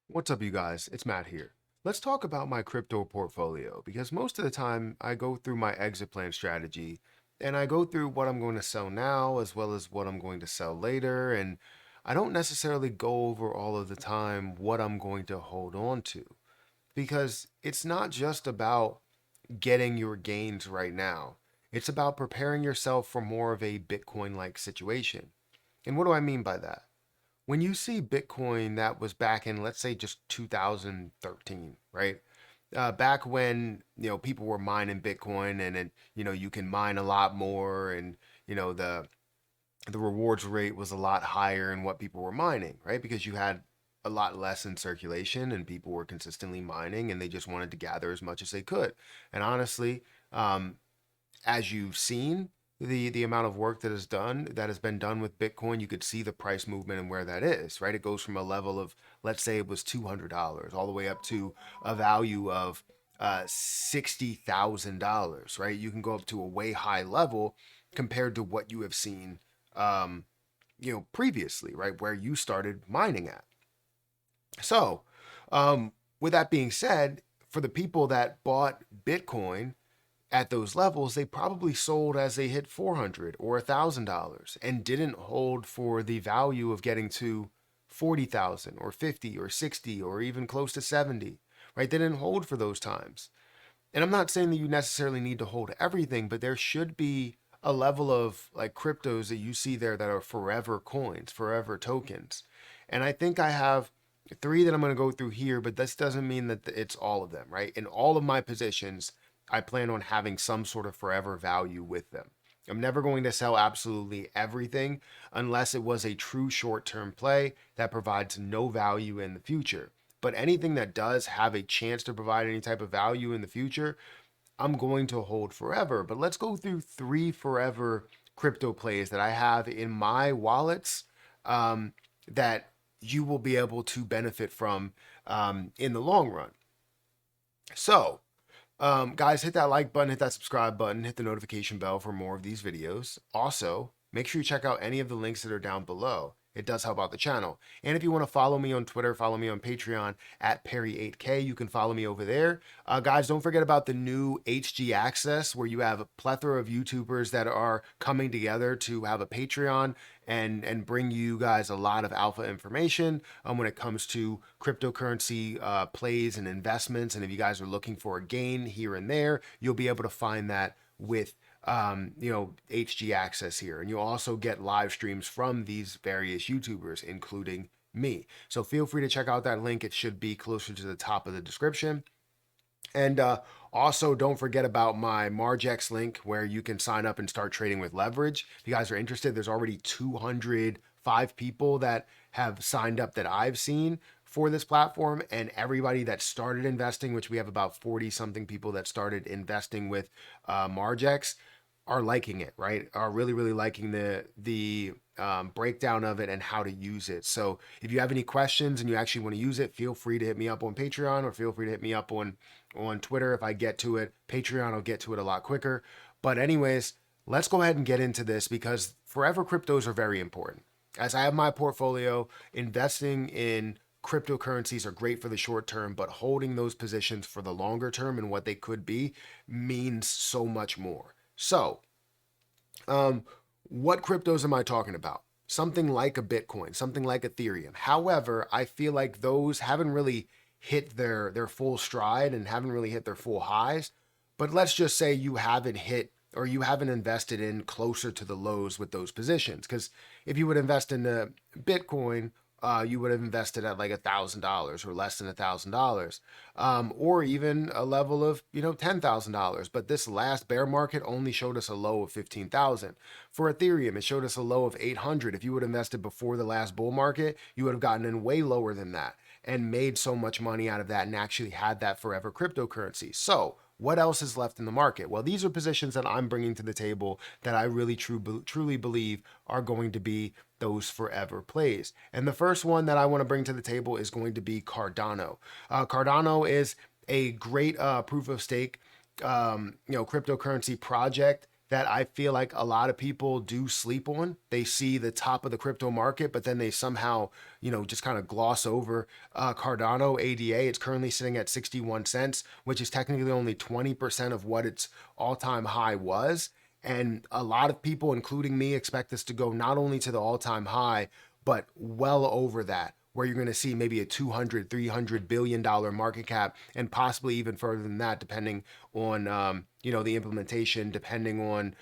What's up, you guys? It's Matt here. Let's talk about my crypto portfolio because most of the time I go through my exit plan strategy and I go through what I'm going to sell now as well as what I'm going to sell later. And I don't necessarily go over all of the time what I'm going to hold on to because it's not just about getting your gains right now, it's about preparing yourself for more of a Bitcoin like situation. And what do I mean by that? When you see Bitcoin that was back in, let's say, just 2013, right? Back when people were mining Bitcoin, and then you can mine a lot more, and the rewards rate was a lot higher in what people were mining, right? Because you had a lot less in circulation, and people were consistently mining, and they just wanted to gather as much as they could. And honestly, um, as you've seen the amount of work that has been done with Bitcoin, you could see the price movement and where that is, right? It goes from a level of, let's say it was $200 all the way up to a value of $60,000, right? You can go up to a way high level compared to what you have seen um, previously, right? Where you started mining at. So, with that being said, for the people that bought Bitcoin at those levels, they probably sold as they hit 400 or $1,000 and didn't hold for the value of getting to 40,000 or 50 or 60 or even close to 70, right? They didn't hold for those times. And I'm not saying that you necessarily need to hold everything, but there should be a level of like cryptos that you see there that are forever coins, forever tokens. And I think I have three that I'm going to go through here, but this doesn't mean that it's all of them, right? In all of my positions, I plan on having some sort of forever value with them. I'm never going to sell absolutely everything unless it was a true short term play that provides no value in the future. But anything that does have a chance to provide any type of value in the future, I'm going to hold forever. But let's go through three forever crypto plays that I have in my wallets that you will be able to benefit from in the long run. So, guys, hit that like button, hit that subscribe button, hit the notification bell for more of these videos. Also, make sure you check out any of the links that are down below. It does help out the channel. And if you want to follow me on Twitter, follow me on Patreon at Perry8K. You can follow me over there. Guys, don't forget about the new HG Access, where you have a plethora of YouTubers that are coming together to have a Patreon and bring you guys a lot of alpha information when it comes to cryptocurrency plays and investments. And if you guys are looking for a gain here and there, you'll be able to find that with HG Access here. And you'll also get live streams from these various YouTubers, including me. So feel free to check out that link. It should be closer to the top of the description. And also, don't forget about my Margex link where you can sign up and start trading with leverage. If you guys are interested, there's already 205 people that have signed up that I've seen for this platform, and everybody that started investing, which we have about 40 something people that started investing with Margex, are liking it, right? Are really, really liking the breakdown of it and how to use it. So if you have any questions and you actually want to use it, feel free to hit me up on Patreon or feel free to hit me up on Twitter. If I get to it, Patreon, I'll get to it a lot quicker. But anyways, let's go ahead and get into this because forever cryptos are very important. As I have my portfolio, investing in cryptocurrencies are great for the short term, but holding those positions for the longer term and what they could be means so much more. So, um, what cryptos am I talking about? Something like a Bitcoin, something like Ethereum. However, I feel like those haven't really hit their full stride and haven't really hit their full highs. But let's just say you haven't hit or you haven't invested in closer to the lows with those positions. Because if you would invest in the Bitcoin, you would have invested at like $1,000 or less than $1,000, or even a level of $10,000. But this last bear market only showed us a low of 15,000. For Ethereum, it showed us a low of 800. If you would have invested before the last bull market, you would have gotten in way lower than that and made so much money out of that and actually had that forever cryptocurrency. So what else is left in the market? Well, these are positions that I'm bringing to the table that I really truly believe are going to be those forever plays. And the first one that I want to bring to the table is going to be Cardano. Cardano is a great proof of stake, cryptocurrency project that I feel like a lot of people do sleep on. They see the top of the crypto market, but then they somehow, just kind of gloss over Cardano ADA. It's currently sitting at 61 cents, which is technically only 20% of what its all-time high was. And a lot of people, including me, expect this to go not only to the all-time high, but well over that, where you're going to see maybe a 200, $300 billion market cap, and possibly even further than that, depending on the implementation, depending on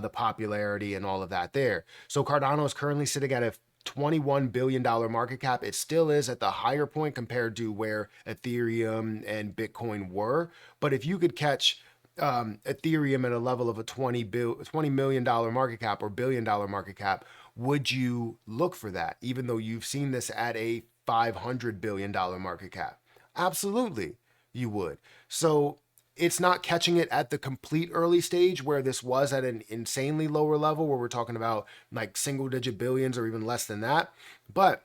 the popularity and all of that there. So Cardano is currently sitting at a $21 billion market cap. It still is at the higher point compared to where Ethereum and Bitcoin were. But if you could catch Ethereum at a level of a $20 million market cap or billion dollar market cap, would you look for that, even though you've seen this at a $500 billion market cap? Absolutely, you would. So it's not catching it at the complete early stage where this was at an insanely lower level, where we're talking about like single digit billions or even less than that. But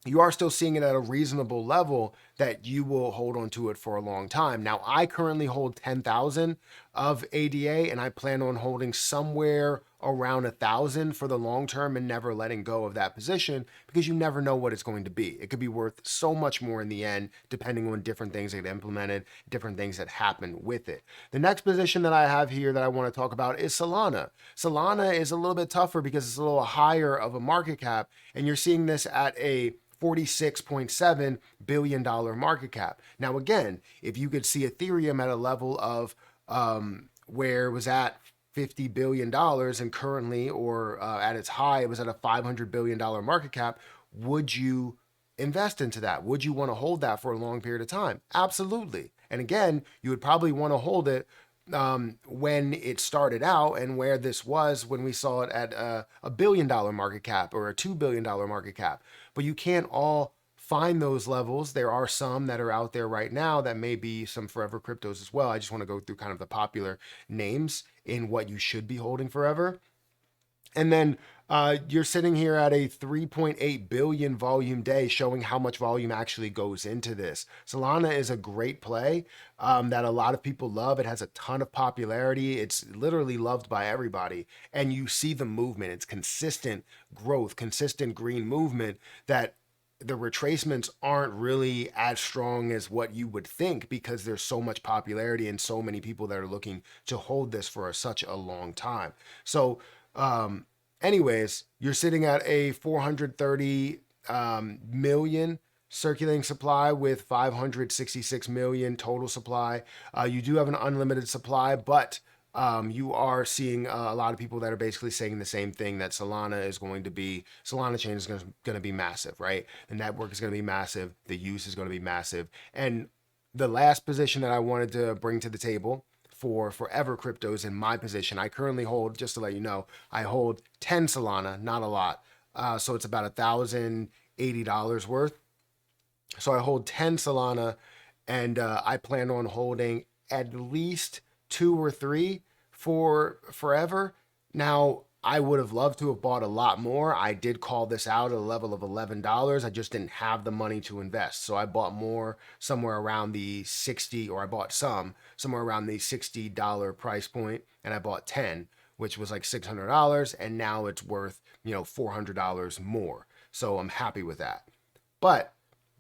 you are still seeing it at a reasonable level that you will hold on to it for a long time. Now, I currently hold 10,000 of ADA, and I plan on holding somewhere around 1,000 for the long term and never letting go of that position, because you never know what it's going to be. It could be worth so much more in the end, depending on different things that get implemented, different things that happen with it. The next position that I have here that I want to talk about is Solana. Solana is a little bit tougher because it's a little higher of a market cap, and you're seeing this at a $46.7 billion market cap. Now, again, if you could see Ethereum at a level of where it was at $50 billion and currently, or at its high, it was at a $500 billion market cap, would you invest into that? Would you want to hold that for a long period of time? Absolutely. And again, you would probably want to hold it when it started out, and where this was when we saw it at a $1 billion market cap or a $2 billion market cap. But you can't all find those levels. There are some that are out there right now that may be some forever cryptos as well. I just want to go through kind of the popular names in what you should be holding forever. And then you're sitting here at a 3.8 billion volume day, showing how much volume actually goes into this. Solana is a great play that a lot of people love. It has a ton of popularity. It's literally loved by everybody. And you see the movement. It's consistent growth, consistent green movement that the retracements aren't really as strong as what you would think, because there's so much popularity and so many people that are looking to hold this for such a long time. So, anyways, you're sitting at a 430 million circulating supply with 566 million total supply. You do have an unlimited supply, but you are seeing a lot of people that are basically saying the same thing, that Solana chain is going to be massive, right? The network is going to be massive. The use is going to be massive. And the last position that I wanted to bring to the table for forever cryptos in my position, I currently hold, just to let you know, I hold 10 Solana, not a lot. So it's about $1,080 worth. So I hold 10 Solana, and I plan on holding at least 2 or 3 for forever. Now, I would have loved to have bought a lot more. I did call this out at a level of $11. I just didn't have the money to invest. So I bought more somewhere around the 60, or I bought some somewhere around the $60 price point, and I bought 10, which was like $600, and now it's worth, $400 more. So I'm happy with that. But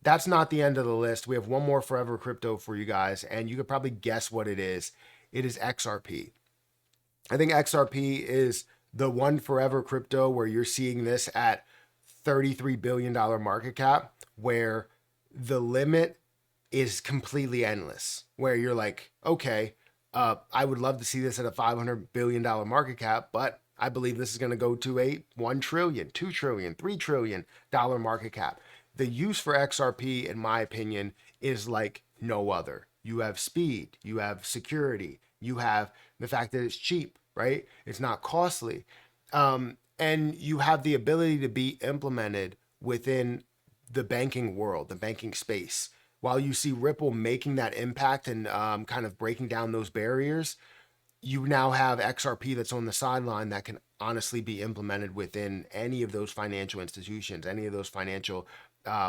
that's not the end of the list. We have one more forever crypto for you guys, and you could probably guess what it is. It is XRP. I think XRP is the one forever crypto where you're seeing this at $33 billion market cap, where the limit is completely endless, where you're like, okay, I would love to see this at a $500 billion market cap, but I believe this is going to go to a $1 trillion, $2 trillion, $3 trillion market cap. The use for XRP, in my opinion, is like no other. You have speed, you have security, you have the fact that it's cheap, right? It's not costly. And you have the ability to be implemented within the banking world, the banking space. While you see Ripple making that impact and kind of breaking down those barriers, you now have XRP that's on the sideline that can honestly be implemented within any of those financial institutions, any of those financial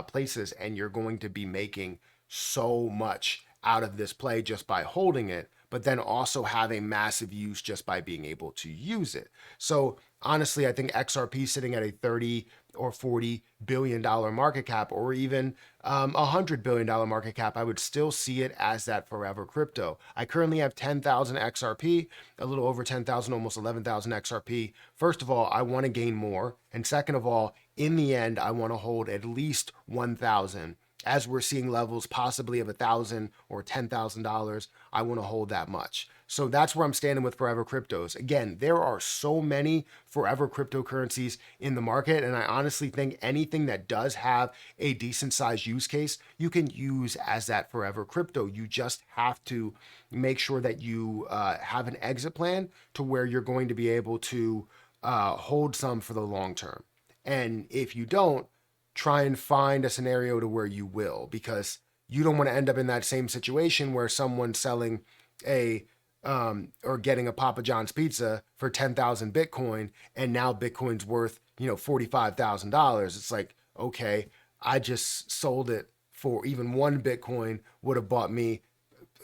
places, and you're going to be making so much out of this play just by holding it. but then also have a massive use just by being able to use it. So honestly, I think XRP sitting at a 30 or $40 billion market cap, or even $100 billion market cap, I would still see it as that forever crypto. I currently have 10,000 XRP, a little over 10,000, almost 11,000 XRP. First of all, I want to gain more. And second of all, in the end, I want to hold at least 1,000. As we're seeing levels possibly of $1,000 or $10,000, I want to hold that much. So that's where I'm standing with Forever Cryptos. Again, there are so many Forever cryptocurrencies in the market, and I honestly think anything that does have a decent sized use case, you can use as that Forever Crypto. You just have to make sure that you have an exit plan to where you're going to be able to hold some for the long term. And if you don't, try and find a scenario to where you will, because you don't want to end up in that same situation where someone's selling a or getting a Papa John's pizza for 10,000 Bitcoin, and now Bitcoin's worth, $45,000. It's like, okay, I just sold it for even one Bitcoin would have bought me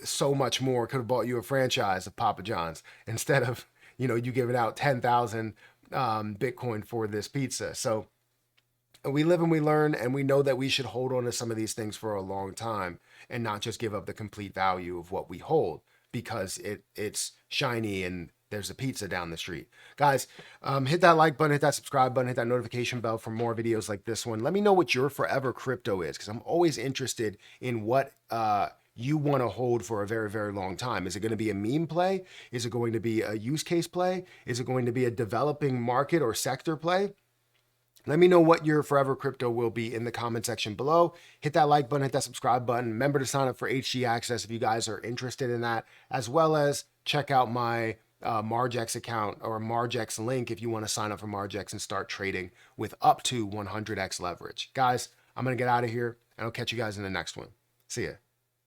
so much more, could have bought you a franchise of Papa John's instead of, you giving out 10,000 Bitcoin for this pizza. So we live and we learn, and we know that we should hold on to some of these things for a long time and not just give up the complete value of what we hold because it's shiny and there's a pizza down the street. Guys, hit that like button, hit that subscribe button, hit that notification bell for more videos like this one. Let me know what your forever crypto is, because I'm always interested in what you want to hold for a very, very long time. Is it going to be a meme play? Is it going to be a use case play? Is it going to be a developing market or sector play? Let me know what your forever crypto will be in the comment section below. Hit that like button, hit that subscribe button. Remember to sign up for HG Access if you guys are interested in that, as well as check out my Margex account or Margex link if you want to sign up for Margex and start trading with up to 100x leverage. Guys, I'm going to get out of here, and I'll catch you guys in the next one. See ya.